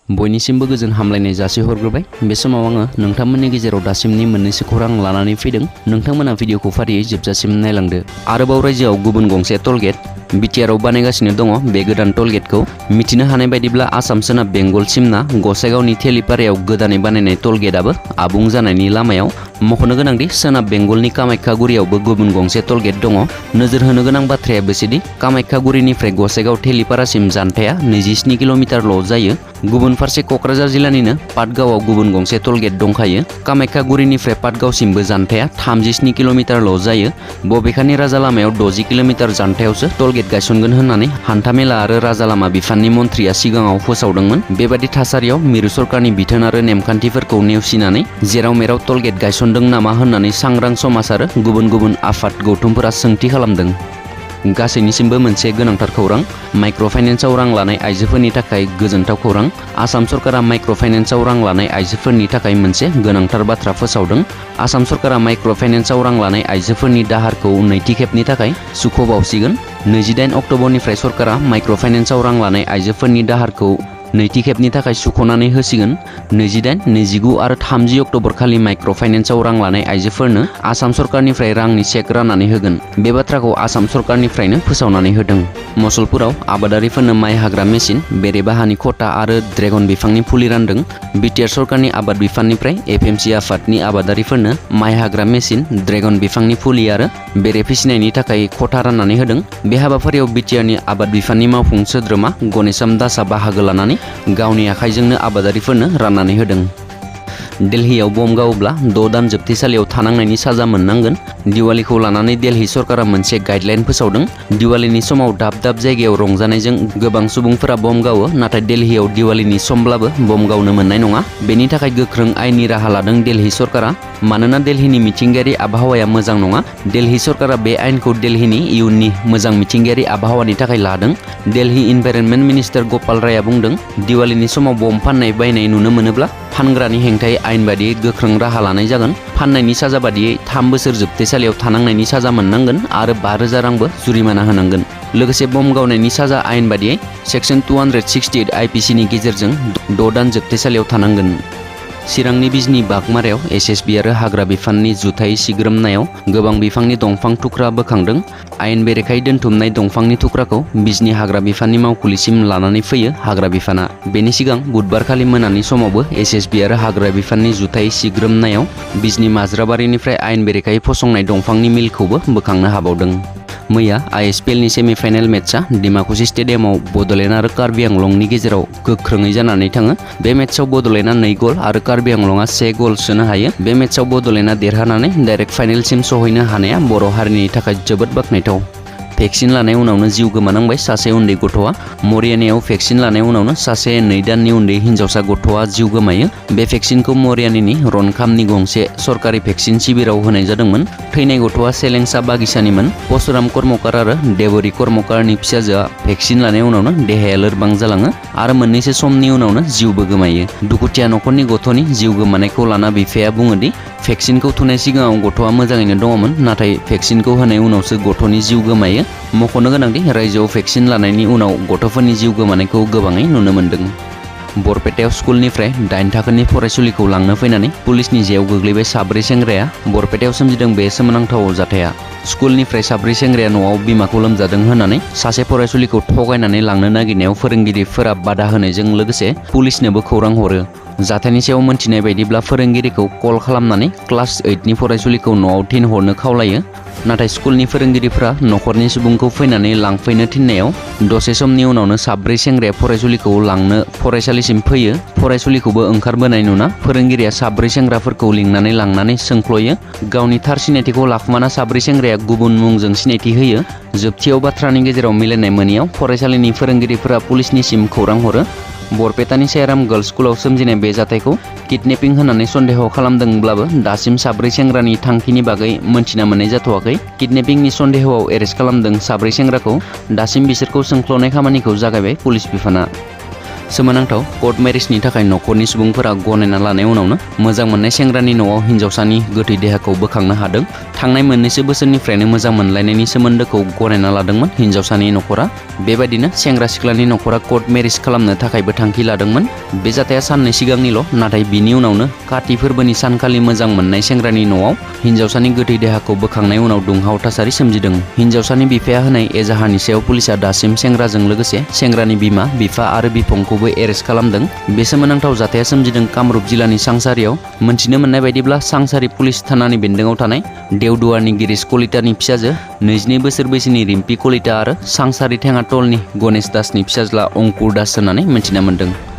बयनिसिमबो गोजोन हामलायनाय जासिहरग्रोबाय। बे समाव आङो नोंथांमोननि गेजेराव दासिमनि मोननैसो खौरां लानानै फैदों। नोंथांमोना भिडिअखौ फारियै जोबजासिम नायलांदो। आरोबाव रायजोआव गुबुन गंसे टोल गेट बिटिआरआव बानायगासिनो दङ। बे गोदान टोल गेटखौ मिथिनो हानाय बायदिब्ला आसाम सोनाब बेंगलसिमना गसाइगावनि थेलिपारायाव गोदानै बानायनाय टोल गेटआबो आबुं जानायनि लामायाव। मख'नो गोनांदि सोनाब बेंगलनि कामाख्यागुरियावबो गुबुन गंसे टोल गेट दङ। नोजोर होनो गोनां बाथ्राया बेसोदि कामाख्यागुरिनिफ्राय गसाइगाव थेलिपारासिम जानथाया 27 किल'मिटारल' जायो। गुबुन फारसे क'क्राझार जिल्लानिनो पाटगावआव गुबुन गंसे टोल गेट दंखायो। कामाख्यागुरिनिफ्राय पाटगावसिमबो जानथाया 37 किल'मिटारल' जायो। बबेखानि राजा लामायाव 60 किल'मिटार जानथायावसो टोल गेट गायसनगोन होननानै हान्थामेला आरो राजा लामा बिफाननि मन्थ्रिया सिगाङाव फोसावदोंमोन। बेबादि थासारियाव मिरु सरकारनि बिथोन आरो नेमखान्थिफोरखौ नेवसिनानै जेराव मेराव टोल गेट गायसनदों नामा होननानै सांग्रां समाज आरो गुबुन गुबुन आफाद गौथुमफोरा सोंथि खालामदों। गासैनिसिमबो मोनसे गोनांथार खौरां। माइक्र' फाइनेन्सआव रां लानाय आइजोफोरनि थाखाय गोजोनथाव खौरां। आसाम सरकारा माइक्र' फाइनेन्सआव रां लानाय आइजोफोरनि थाखाय मोनसे गोनांथार बाथ्रा फोसावदों। आसाम सरकारा माइक्र' फाइनेन्सआव रां लानाय आइजोफोरनि दाहारखौ नैथि खेबनि थाखाय सुख'बावसिगोन। 28 अक्ट'बरनिफ्राय सरकारा माइक्र' फाइनेन्सआव रां लानाय आइजोफोरनि दाहारखौ नैथि खेबनि थाखाय सुख'नानै होसिगोन। 28, 29 आरो 30 अक्ट'बर खालि माइक्र' फाइनेन्सआव रां लानाय आइजोफोरनो आसाम सरकारनिफ्राय रांनि चेक राननानै होगोन। बे बाथ्राखौ आसाम सरकारनिफ्रायनो फोसावनानै होदों। मसलपुराव आबादारिफोरनो माइ हाग्रा मेसिन, बेरेबाहानि खथा आरो ड्रेगन बिफांनि फुलि रानदों। बिटिआर सरकारनि आबाद बिफाननिफ्राय एफएमसि आफादनि आबादारिफोरनो माइ हाग्रा मेसिन, ड्रेगन बिफांनि फुलि आरो बेरे फिसिनायनि थाखाय खथा राननानै होदों। बे हाबाफारियाव बिटिआरनि आबाद बिफाननि मावफुं सोद्रोमा गणेशम दासआ बाहागो लानानै गावनि आखाइजोंनो आबादारिफोरनो राननानै होदों। दिल्लीयाव बम गावोब्ला 6 दान जोबथेसालियाव थानांनायनि साजा मोननांगोन। दिवालीखौ लानानै दिल्ली सरकारा मोनसे गाइडलाइन फोसावदों। दिवालीनि समाव दाब दाब जायगायाव रंजानायजों गोबां सुबुंफोरा बम गावो, नाथाय दिल्लीयाव दिवालीनि समब्लाबो बम गावनो मोननाय नङा। बेनि थाखाय गोख्रों आयेननि राहा लादों दिल्ली सरकारा। मानोना दिल्लीनि मिथिंगायारि आबहावाया मोजां नङा, दिल्ली सरकारा बे आयेनखौ दिल्लीनि इयुननि मोजां मिथिंगायारि आबहावानि थाखाय लादों। दिल्ली इनभाइरनमेन्ट मिनिस्टार गपाल रायआ बुंदों, दिवालीनि समाव बम फाननाय बायनाय नुनो मोनोब्ला फानग्रानि हेंथायै आयेन बादियै गोख्रों राहा लानाय जागोन। फाननायनि साजा बादियै 3 बोसोर जोबथेसालियाव थानांनायनि साजा मोननांगोन आरो 5,000 रांबो जुरिमाना होनांगोन। लोगोसे बम गावनायनि साजा आयेन बादियै सेक्सन 268 आइपिसिनि गेजेरजों 6 दान जोबथेसालियाव थानांगोन। चिरांनि बिजनी बागमारायाव एसएसबि आरो हाग्रा बिफाननि जुथाइ सिग्रोमनायाव गोबां बिफांनि दंफां थुख्रा बोखांदों। आयेन बेरेखायै दोनथुमनाय दंफांनि थुख्राखौ बिजनी हाग्रा बिफाननि मावखुलिसिम लानानै फैयो हाग्रा बिफाना। बेनि सिगां बुधबारखालि मोनानि समावबो एसएसबि आरो हाग्रा बिफाननि जुथाइ सिग्रोमनायाव बिजनी माजराबारिनिफ्राय आयेन बेरेखायै फसंनाय दंफांनि मिलखौबो बोखांनो हाबावदों। मैया आइएसपिएलनि सेमिफाइनेल मेचआ डिमाकुसि स्टेडियामाव बड'लेण्ड आरो कार्बि आंलंनि गेजेराव गोख्रोङै जानानै थाङो। बे मेचआव बड'लेण्डआ 2 गल आरो कार्बि आंलंआ 1 गल सोनो हायो। बे मेचआव बड'लेण्डआ देरहानानै डाइरेक्ट फाइनेलसिम सहैनो हानाया बर' हारिनि थाखाय जोबोद बाख्नायथाव। भेक्सिन लानाय उनावनो जिउ गोमानांबाय सासे उन्दै गथ'आ। मरियानीआव भेक्सिन लानाय उनावनो सासे 2 दाननि उन्दै हिन्जावसा गथ'आ जिउ गोमायो। बे भेक्सिनखौ मरियानीनि रनखामनि गंसे सरकारि भेक्सिन शिबिराव होनाय जादोंमोन। थैनाय गथ'आ सेलेंसा बागिसानिमोन। परशुराम कर्मकार आरो देवरी कर्मकारनि फिसाजोआ भेक्सिन लानाय उनावनो देहाया लोरबां जालाङो आरो मोननैसो समनि उनावनो जिउबो गोमायो। दुखुथिया नखरनि गथ'नि जिउ गोमानायखौ लाना बिफाया बुङोदि भेक्सिनखौ थुनाय सिगाङाव गथ'आ मोजाङैनो दङमोन, नाथाय भेक्सिनखौ होनाय उनावसो गथ'नि जिउ गोमायो। मख'नो गोनांदि रायजोआव भेक्सिन लानायनि उनाव गथ'फोरनि जिउ गोमानायखौ गोबाङै नुनो मोन्दों। बरपेटायाव स्कुलनिफ्राय 8 थाखोनि फरायसुलिखौ लांनो फैनानै पुलिसनि जेयाव गोग्लैबाय 4 सेंग्राया। बरपेटायाव सोमजिदों बे सोमोनांथाव जाथाया। स्कुलनिफ्राय 4 सेंग्राया न'आव बिमाखौ लोमजादों होननानै सासे फरायसुलिखौ थगायनानै लांनो नागिरनायाव फोरोंगिरिफोरा बादा होनायजों लोगोसे पुलिसनोबो खौरां हरो। जाथायनि सायाव मोनथिनाय बायदिब्ला फोरोंगिरिखौ कल खालामनानै क्लास 8नि फरायसुलिखौ न'आव थिनहरनो खावलायो। नाथाय स्कुलनि फोरोंगिरिफोरा न'खरनि सुबुंखौ फैनानै लांफैनो थिननायाव दसे समनि उनावनो 4 सेंग्राया फरायसुलिखौ लांनो फरायसालिसिम फैयो। फरायसुलिखौबो ओंखारबोनाय नुना फोरोंगिरिया 4 सेंग्राफोरखौ लिंनानै लांनानै सोंख्ल'यो। गावनि थार सिनायथिखौ लाखुमाना 4 सेंग्राया गुबुन मुंजों सिनायथि होयो। जोबथियाव बाथ्रानि गेजेराव मिलायनाय मोनैयाव फरायसालिनि फोरोंगिरिफोरा पुलिसनिसिम खौरां हरो। बरपेटानि सायाराम गार्लस स्कुलाव सोमजिनाय बे जाथायखौ किडनेपिं होननानै सन्देह खालामदोंब्लाबो दासिम 4 सेंग्रानि थांखिनि बागै मोनथिना मोननाय जाथ'वाखै। किडनेपिंनि सन्देहआव एरेस्ट खालामदों 4 सेंग्राखौ। दासिम बिसोरखौ सोंख्ल'नाय खामानिखौ जागायबाय पुलिस बिफाना। सोमोनांथाव कर्ट मेरिजनि थाखाय न'खरनि सुबुंफोरा गनायना लानाय उनावनो मोजां मोननाय सेंग्रानि न'आव हिन्जावसानि गोथै देहाखौ बोखांनो हादों। थांनाय मोननैसो बोसोरनिफ्रायनो मोजां मोनलायनायनि सोमोन्दोखौ गनायना लादोंमोन हिन्जावसानि न'खरा। बेबायदिनो सेंग्रा सिख्लानि न'खरा कर्ट मेरिज खालामनो थाखायबो थांखि लादोंमोन। बे जाथाया साननै सिगांनिल', नाथाय बिनि उनावनो काति फोरबोनि सानखालि मोजां मोननाय सेंग्रानि न'आव हिन्जावसानि गोथै देहाखौ बोखांनाय उनाव दुंहाव थासारि सोमजिदों। हिन्जावसानि बिफाया होनाय एजाहारनि सायाव पुलिसा दासिम सेंग्राजों लोगोसे सेंग्रानि बिमा, बिफा आरो बिफंखौबो एरेस्ट खालामदों। बे सोमोनांथाव जाथाया सोमजिदों कामरुप जिल्लानि सांसारियाव। मोनथिनो मोननाय बायदिब्ला सांसारि पुलिस थानानि बेन्दोङाव थानाय देवदुवारनि गिरिश कलितानि फिसाजो 22 बोसोर बैसोनि रिम्पि कलिता आरो सांसारि थेङाटलनि गणेश दासनि फिसाज्ला अंकुर दास होननानै मिथिना मोन्दों।